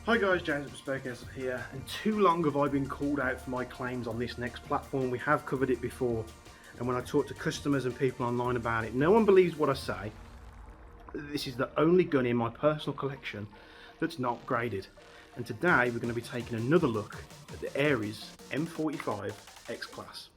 Hi guys, James at here, and too long have I been called out for my claims on this next platform. We have covered it before, and when I talk to customers and people online about it, no one believes what I say. This is the only gun in my personal collection that's not graded, and today we're going to be taking another look at the Ares M45 X-Class.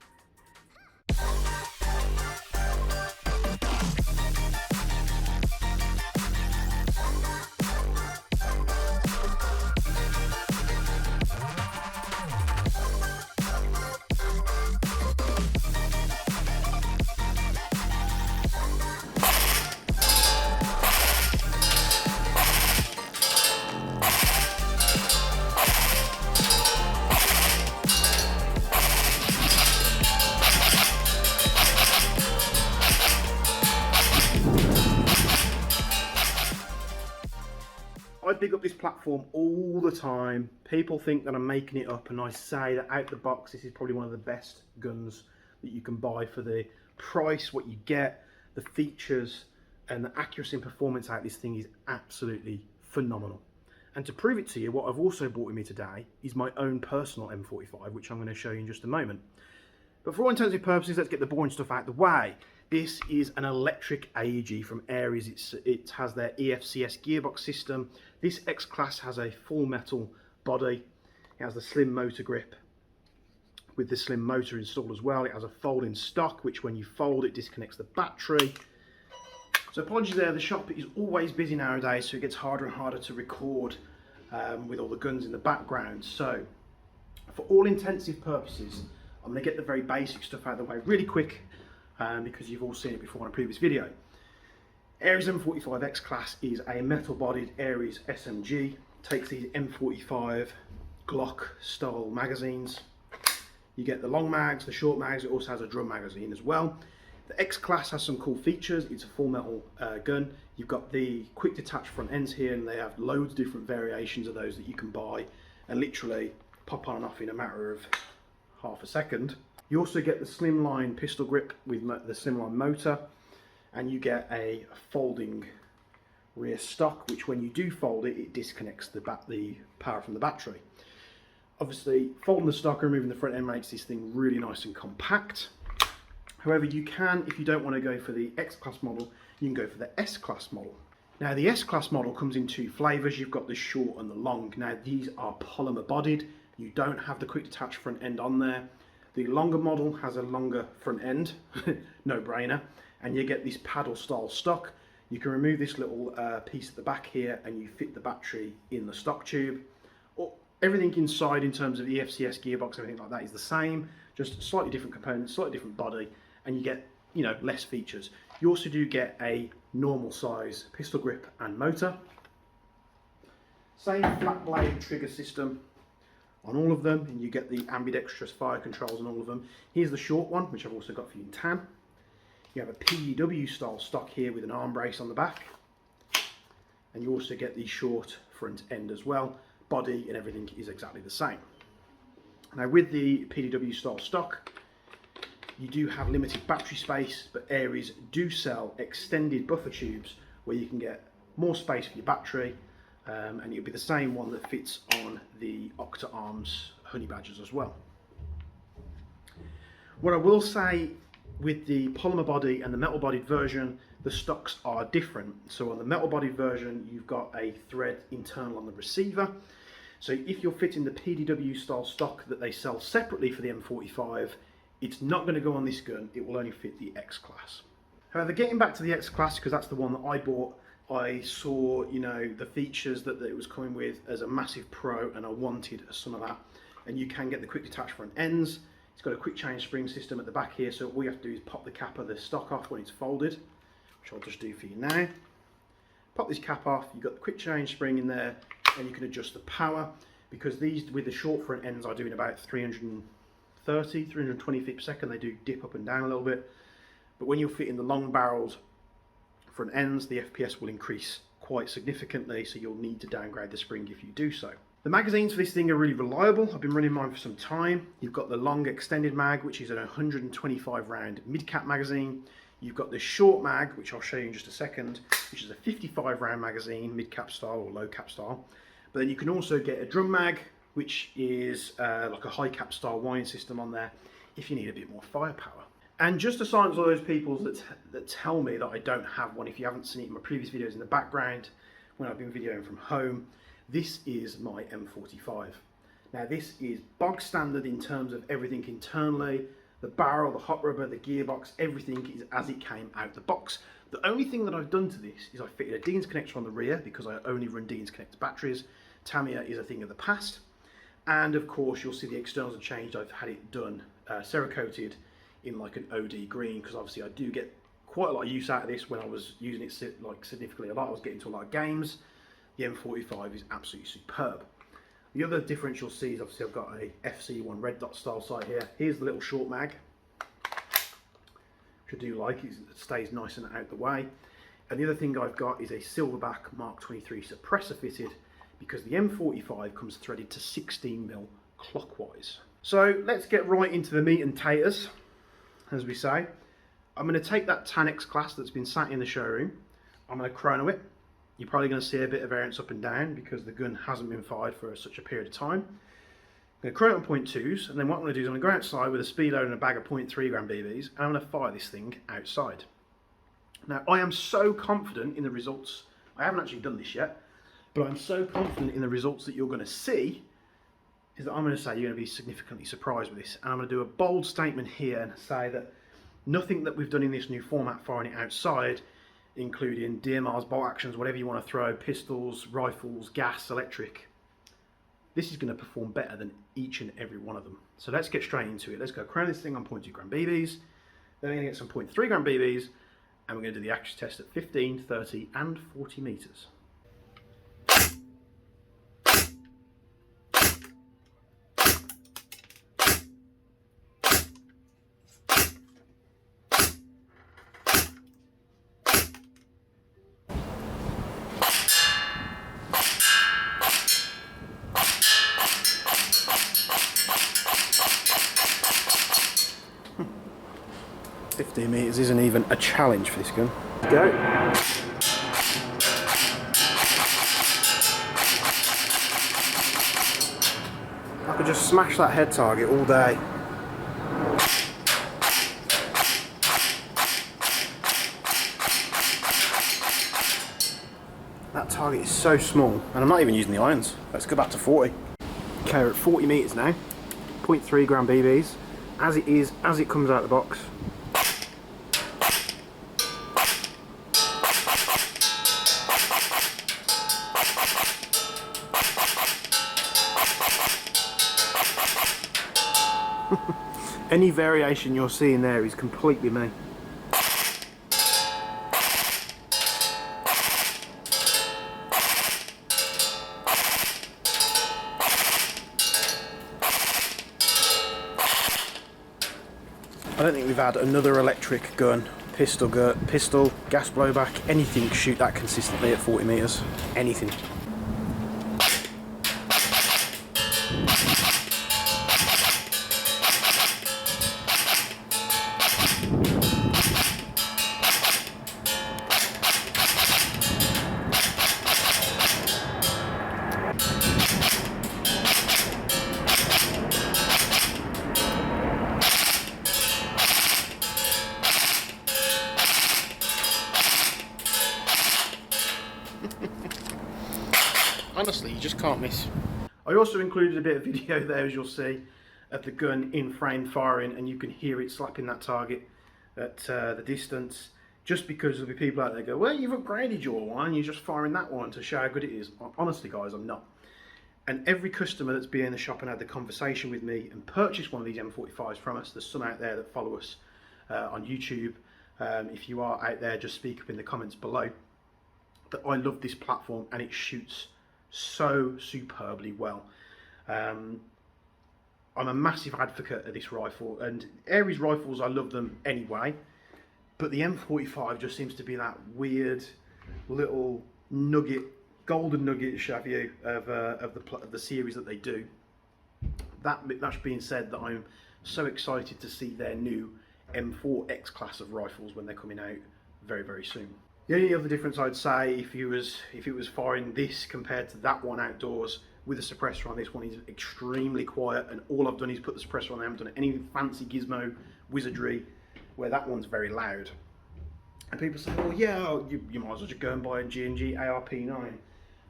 I big up this platform all the time. People think that I'm making it up, and I say that out the box this is probably one of the best guns that you can buy for the price, what you get, the features and the accuracy and performance out of this thing is absolutely phenomenal. And to prove it to you, what I've also brought with me today is my own personal M45, which I'm going to show you in just a moment. But for all intents and purposes, let's get the boring stuff out of the way. This is an electric AEG from Ares. It has their EFCS gearbox system. This X-Class has a full metal body. It has the slim motor grip with the slim motor installed as well. It has a folding stock, which when you fold it disconnects the battery. So apologies there, the shop is always busy nowadays, so it gets harder and harder to record with all the guns in the background. So for all intensive purposes, I'm going to get the very basic stuff out of the way really quick because you've all seen it before in a previous video. Ares M45 X-Class is a metal-bodied Ares SMG. Takes these M45 Glock style magazines. You get the long mags, the short mags. It also has a drum magazine as well. The X-Class has some cool features. It's a full metal gun. You've got the quick detach front ends here, and they have loads of different variations of those that you can buy and literally pop on and off in a matter of half a second. You also get the slimline pistol grip with the slimline motor, and you get a folding rear stock, which when you do fold it, it disconnects the power from the battery. Obviously, folding the stock and removing the front end makes this thing really nice and compact. However, you can, if you don't want to go for the X-Class model, you can go for the S-Class model. Now, the S-Class model comes in two flavours. You've got the short and the long. Now, these are polymer bodied. You don't have the quick detach front end on there. The longer model has a longer front end, no brainer, and you get this paddle style stock. You can remove this little piece at the back here and you fit the battery in the stock tube. Everything inside in terms of the EFCS gearbox, everything like that is the same, just slightly different components, slightly different body, and you get, you know, less features. You also do get a normal size pistol grip and motor. Same flat blade trigger system on all of them, and you get the ambidextrous fire controls on all of them. Here's the short one, which I've also got for you in tan. You have a PDW style stock here with an arm brace on the back, and you also get the short front end as well. Body and everything is exactly the same. Now with the PDW style stock, you do have limited battery space, but Ares do sell extended buffer tubes where you can get more space for your battery, and it'll be the same one that fits on the Octa Arms honey badgers as well. What I will say with the polymer body and the metal bodied version, the stocks are different. So on the metal bodied version, you've got a thread internal on the receiver. So if you're fitting the PDW style stock that they sell separately for the M45, it's not going to go on this gun. It will only fit the X-Class. However, getting back to the X-Class, because that's the one that I bought, I saw, you know, the features that it was coming with as a massive pro, and I wanted some of that. And you can get the quick detach front ends. It's got a quick change spring system at the back here, so all you have to do is pop the cap of the stock off when it's folded, which I'll just do for you now. Pop this cap off, you've got the quick change spring in there, and you can adjust the power, because these with the short front ends are doing about 330, 320 feet per second. They do dip up and down a little bit, but when you're fitting the long barreled front ends, the FPS will increase quite significantly, so you'll need to downgrade the spring if you do so. The magazines for this thing are really reliable. I've been running mine for some time. You've got the long extended mag, which is an 125 round mid-cap magazine. You've got the short mag, which I'll show you in just a second, which is a 55 round magazine, mid-cap style or low cap style. But then you can also get a drum mag, which is like a high cap style wiring system on there if you need a bit more firepower. And just to silence all those people that tell me that I don't have one, if you haven't seen it in my previous videos in the background when I've been videoing from home, this is my M45. Now this is bog standard in terms of everything internally. The barrel, the hot rubber, the gearbox, everything is as it came out the box. The only thing that I've done to this is I fitted a Dean's connector on the rear because I only run Dean's connector batteries. Tamiya is a thing of the past. And of course you'll see the externals have changed. I've had it done Cerakoted in like an OD green, because obviously I do get quite a lot of use out of this when I was using it like significantly a lot. I was getting to a lot of games. The M45 is absolutely superb. The other difference you'll see is obviously I've got a FC1 red dot style sight here. Here's the little short mag, which I do like. It stays nice and out the way. And the other thing I've got is a Silverback Mark 23 suppressor fitted, because the M45 comes threaded to 16mm clockwise. So let's get right into the meat and taters, as we say. I'm going to take that Tan X-Class that's been sat in the showroom. I'm going to chrono it. You're probably going to see a bit of variance up and down because the gun hasn't been fired for such a period of time. I'm going to chrono on 0.2s, and then what I'm going to do is I'm going to go outside with a speed load and a bag of 0.3 gram BBs, and I'm going to fire this thing outside. Now I am so confident in the results. I haven't actually done this yet, but I'm so confident in the results that you're going to see, is that I'm going to say you're going to be significantly surprised with this. And I'm going to do a bold statement here and say that nothing that we've done in this new format firing it outside, including DMRs, bolt actions, whatever you want to throw, pistols, rifles, gas, electric, this is going to perform better than each and every one of them. So let's get straight into it. Let's go chrono this thing on 0.2 gram BBs, then we're going to get some 0.3 gram BBs, and we're going to do the accuracy test at 15, 30 and 40 meters. Meters isn't even a challenge for this gun. Go. I could just smash that head target all day. That target is so small, and I'm not even using the irons. Let's go back to 40. Okay, we're at 40 meters now. 0.3 gram BBs, as it is, as it comes out of the box. Any variation you're seeing there is completely me. I don't think we've had another electric gun, pistol, gas blowback, anything shoot that consistently at 40 meters. Anything. Honestly, you just can't miss. I also included a bit of video there, as you'll see, of the gun in frame firing, and you can hear it slapping that target at the distance, just because there'll be people out there go, well, you've upgraded your one, you're just firing that one to show how good it is. Honestly guys, I'm not. And every customer that's been in the shop and had the conversation with me and purchased one of these M45s from us, there's some out there that follow us on YouTube. If you are out there, just speak up in the comments below. That I love this platform and it shoots so superbly well. I'm a massive advocate of this rifle, and Aries rifles, I love them anyway, but the M45 just seems to be that weird little nugget, golden nugget, shall you, of the series that they do. That being said, that I'm so excited to see their new M4 X-Class of rifles when they're coming out very, very soon. The only other difference I'd say, if it was firing this compared to that one outdoors with a suppressor on, this one is extremely quiet, and all I've done is put the suppressor on. I haven't done any fancy gizmo wizardry, where that one's very loud. And people say, well, yeah, you might as well just go and buy a G&G ARP9.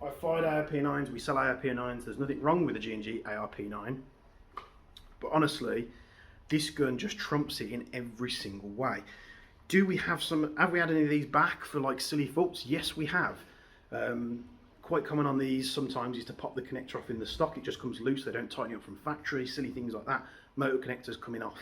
I've fired ARP9s, we sell ARP9s, there's nothing wrong with a G&G ARP9. But honestly, this gun just trumps it in every single way. Have we had any of these back for like silly faults? Yes, we have. Quite common on these sometimes is to pop the connector off in the stock. It just comes loose, they don't tighten it up from factory, silly things like that. Motor connectors coming off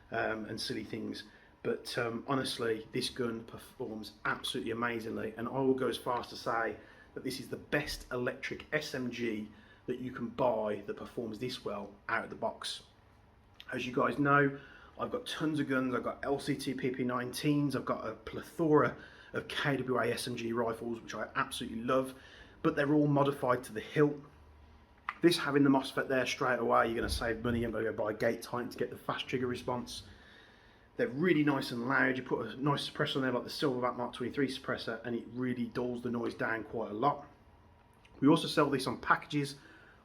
and silly things. But honestly, this gun performs absolutely amazingly, and I will go as far as to say that this is the best electric SMG that you can buy that performs this well out of the box. As you guys know, I've got tons of guns. I've got LCT PP19s, I've got a plethora of KWA SMG rifles, which I absolutely love, but they're all modified to the hilt. This, having the MOSFET there straight away, you're going to save money. I'm going to go buy a gate tighten to get the fast trigger response. They're really nice and loud. You put a nice suppressor on there like the Silverback Mark 23 suppressor, and it really dulls the noise down quite a lot. We also sell this on packages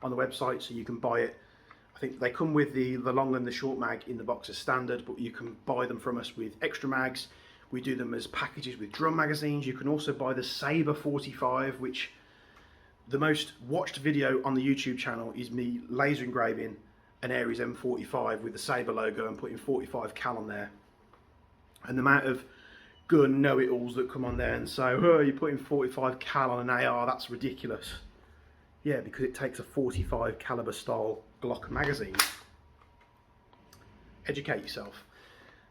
on the website, so you can buy it. I think they come with the long and the short mag in the box as standard, but you can buy them from us with extra mags. We do them as packages with drum magazines. You can also buy the Sabre 45, which the most watched video on the YouTube channel is me laser engraving an Ares M45 with the Sabre logo and putting 45 cal on there. And the amount of gun know-it-alls that come on there and say, oh, you're putting 45 cal on an AR, that's ridiculous. Yeah, because it takes a 45 caliber style Glock magazine. Educate yourself.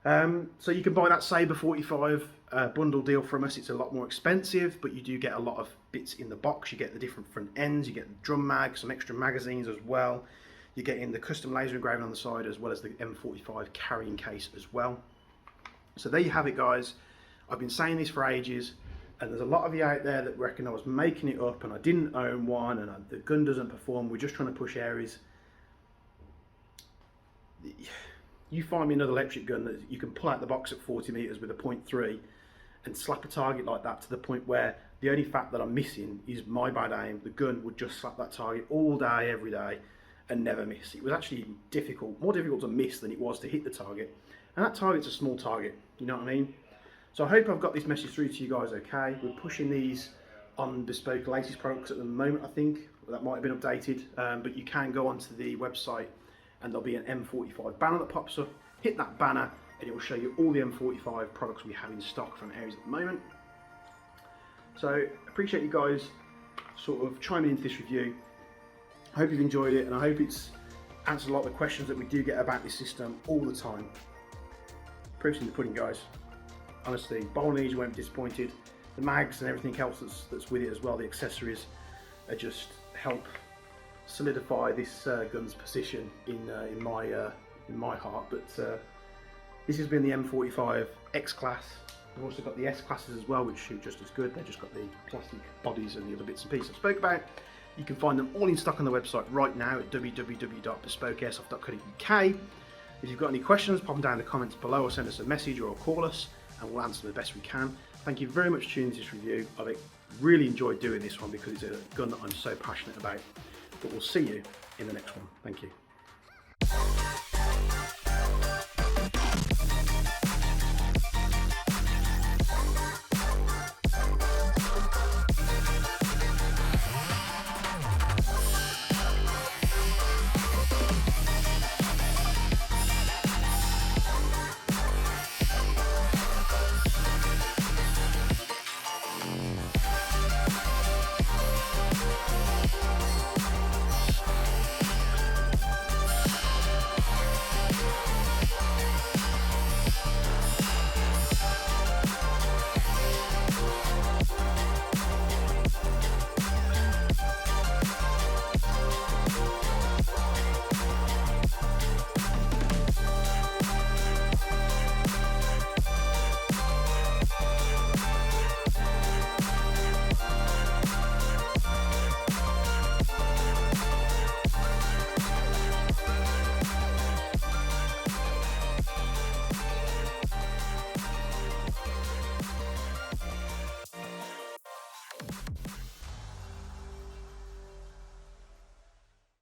So you can buy that Sabre 45 bundle deal from us. It's a lot more expensive, but you do get a lot of bits in the box. You get the different front ends, you get the drum mag, some extra magazines as well. You're getting the custom laser engraving on the side, as well as the M45 carrying case as well. So there you have it, guys. I've been saying this for ages, and there's a lot of you out there that reckon I was making it up and I didn't own one and the gun doesn't perform. We're just trying to push Ares. You find me another electric gun that you can pull out the box at 40 meters with a .3 and slap a target like that to the point where the only fact that I'm missing is my bad aim. The gun would just slap that target all day, every day, and never miss. It was actually difficult, more difficult to miss than it was to hit the target. And that target's a small target, you know what I mean? So I hope I've got this message through to you guys okay. We're pushing these on bespoke latest products at the moment, I think. That might have been updated, but you can go onto the website and there'll be an M45 banner that pops up. Hit that banner and it will show you all the M45 products we have in stock from Ares at the moment. So appreciate you guys sort of chiming into this review. I hope you've enjoyed it, and I hope it's answered a lot of the questions that we do get about this system all the time. Proof's in the pudding, guys. Honestly, by all means, you won't be disappointed. The mags and everything else that's with it as well, the accessories, are just help solidify this gun's position in my heart. But this has been the M45 X-Class. We've also got the S-Classes as well, which shoot just as good. They've just got the plastic bodies and the other bits and pieces I spoke about. You can find them all in stock on the website right now at www.bespokeairsoft.co.uk. If you've got any questions, pop them down in the comments below, or send us a message or call us, and we'll answer them the best we can. Thank you very much for tuning into this review. I've really enjoyed doing this one because it's a gun that I'm so passionate about. But we'll see you in the next one. Thank you.